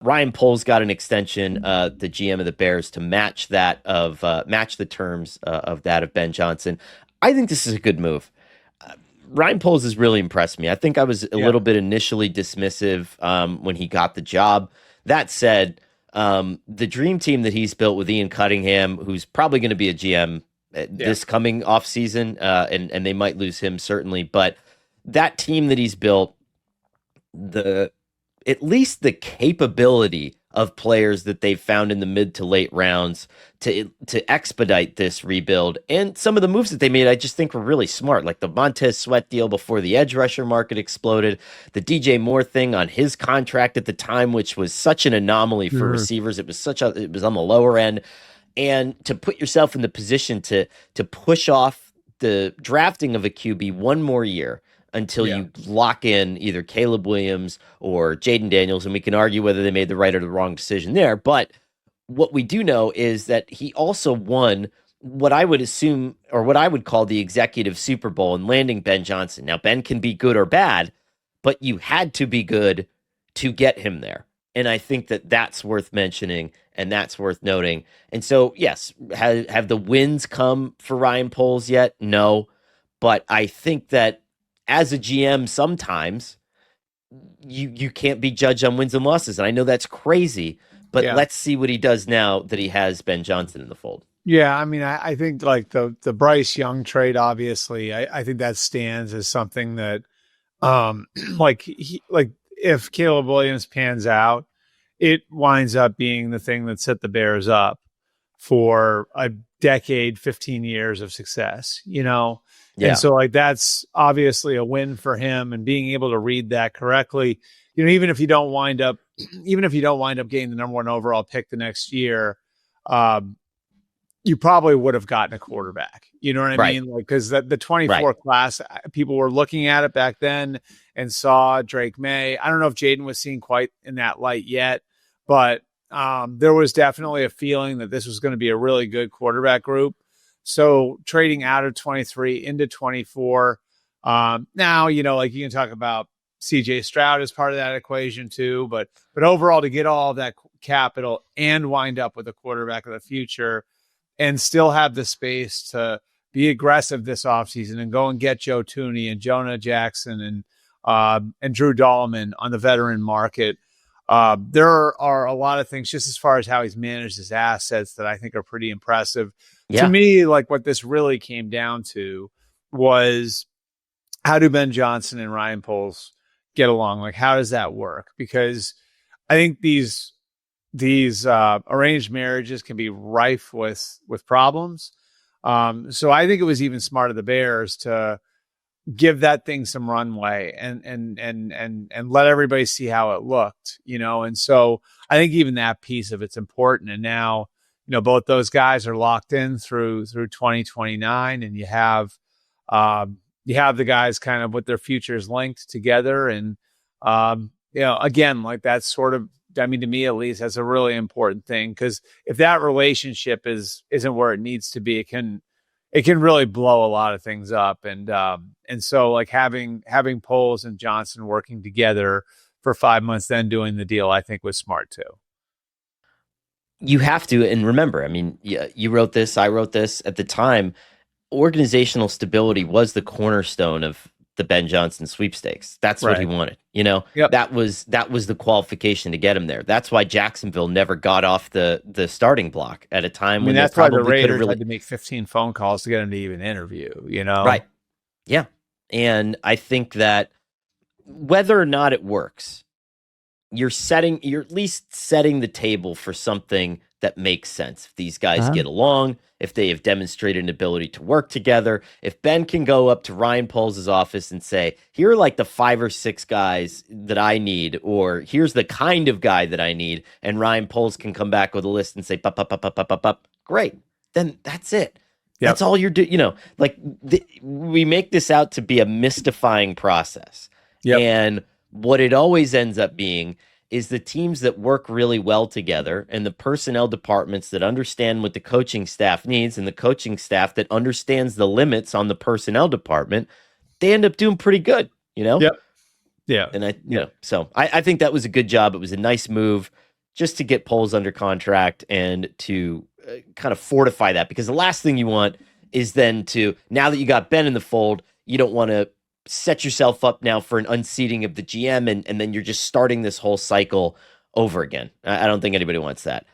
Ryan Poles got an extension, the GM of the Bears, to match match the terms of that of Ben Johnson. I think this is a good move. Ryan Poles has really impressed me. I think I was a Yeah. little bit initially dismissive when he got the job. That said, the dream team that he's built with Ian Cunningham, who's probably going to be a GM Yeah. this coming off season, and they might lose him certainly, but that team that he's built, the at least the capability of players that they've found in the mid to late rounds to expedite this rebuild, and some of the moves that they made I just think were really smart, like the Montez Sweat deal before the edge rusher market exploded, the DJ Moore thing on his contract at the time, which was such an anomaly for Mhm. receivers. It was on the lower end, and to put yourself in the position to push off the drafting of a QB one more year until Yeah. you lock in either Caleb Williams or Jaden Daniels, and we can argue whether they made the right or the wrong decision there. But what we do know is that he also won what I would assume, or what I would call, the executive Super Bowl in landing Ben Johnson. Now, Ben can be good or bad, but you had to be good to get him there. And I think that that's worth mentioning and that's worth noting. And so, yes, have the wins come for Ryan Poles yet? No. But I think that as a GM, sometimes you can't be judged on wins and losses. And I know that's crazy, but Yeah. let's see what he does now that he has Ben Johnson in the fold. Yeah, I mean, I think like the Bryce Young trade, obviously, I think that stands as something that, like if Caleb Williams pans out, it winds up being the thing that set the Bears up for a decade, 15 years of success, you know? And Yeah. so like that's obviously a win for him, and being able to read that correctly, you know, even if you don't wind up getting the number one overall pick the next year, um, you probably would have gotten a quarterback. You know what I Right. mean? Like, because the 24 Right. class, people were looking at it back then and saw Drake May. I don't know if Jaden was seen quite in that light yet, but there was definitely a feeling that this was going to be a really good quarterback group. So trading out of 23 into 24, now, you know, like you can talk about CJ Stroud as part of that equation too, but overall, to get all of that capital and wind up with a quarterback of the future, and still have the space to be aggressive this offseason and go and get Joe Tooney and Jonah Jackson and Drew Dahlman on the veteran market. There are a lot of things just as far as how he's managed his assets that I think are pretty impressive. To Yeah. me, like what this really came down to was, how do Ben Johnson and Ryan Poles get along? Like, how does that work? Because I think these arranged marriages can be rife with problems. So I think it was even smart of the Bears to give that thing some runway and let everybody see how it looked, you know? And so I think even that piece of it's important. And now, you know, both those guys are locked in through 2029, and you have the guys kind of with their futures linked together. And, you know, again, like that's sort of, I mean, to me at least, that's a really important thing, because if that relationship isn't where it needs to be, it can really blow a lot of things up. And so like having Poles and Johnson working together for 5 months, then doing the deal, I think was smart too. You have to, and remember, I mean, you wrote this, I wrote this at the time. Organizational stability was the cornerstone of the Ben Johnson sweepstakes. That's what he Right. wanted. You know, Yep. that was the qualification to get him there. That's why Jacksonville never got off the starting block at a I time mean, when they that's why the probably could have Raiders really. had to make 15 phone calls to get him to even interview, you know? Right. Yeah. And I think that whether or not it works, you're at least setting the table for something that makes sense. If these guys Uh-huh. get along, if they have demonstrated an ability to work together, if Ben can go up to Ryan Poles' office and say, here are like the 5 or 6 guys that I need, or here's the kind of guy that I need, and Ryan Poles can come back with a list and say, "Pup, pup, pup, pup, pup, pup, pup," great. Then that's it. Yep. That's all you're doing. You know, like we make this out to be a mystifying process. Yep. And what it always ends up being is the teams that work really well together, and the personnel departments that understand what the coaching staff needs, and the coaching staff that understands the limits on the personnel department, they end up doing pretty good, you know? Yep. Yeah. And so I think that was a good job. It was a nice move. just to get Poles under contract and to kind of fortify that. Because the last thing you want is then to, now that you got Ben in the fold, you don't want to set yourself up now for an unseating of the GM, and then you're just starting this whole cycle over again. I don't think anybody wants that.